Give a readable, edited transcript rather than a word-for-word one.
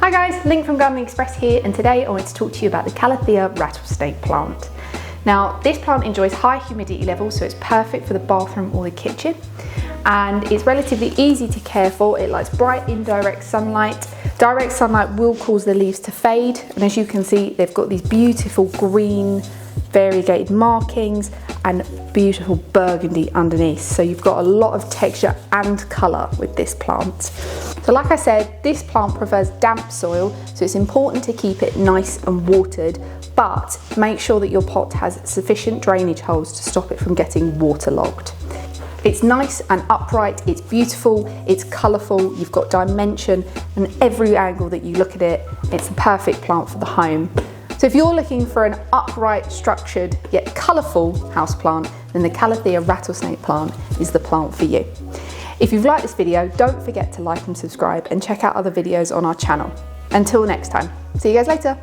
Hi guys, Link from Gardening Express here, and today I want to talk to you about the Calathea Rattlesnake plant. Now, this plant enjoys high humidity levels, so it's perfect for the bathroom or the kitchen, and it's relatively easy to care for. It likes bright indirect sunlight. Direct sunlight will cause the leaves to fade, and as you can see, they've got these beautiful green variegated markings and beautiful burgundy underneath. So you've got a lot of texture and colour with this plant. So like I said, this plant prefers damp soil, so it's important to keep it nice and watered, but make sure that your pot has sufficient drainage holes to stop it from getting waterlogged. It's nice and upright, it's beautiful, it's colourful, you've got dimension, and every angle that you look at it, it's the perfect plant for the home. So if you're looking for an upright, structured, yet colourful houseplant, then the Calathea Rattlesnake plant is the plant for you. If you've liked this video, don't forget to like and subscribe and check out other videos on our channel. Until next time, see you guys later.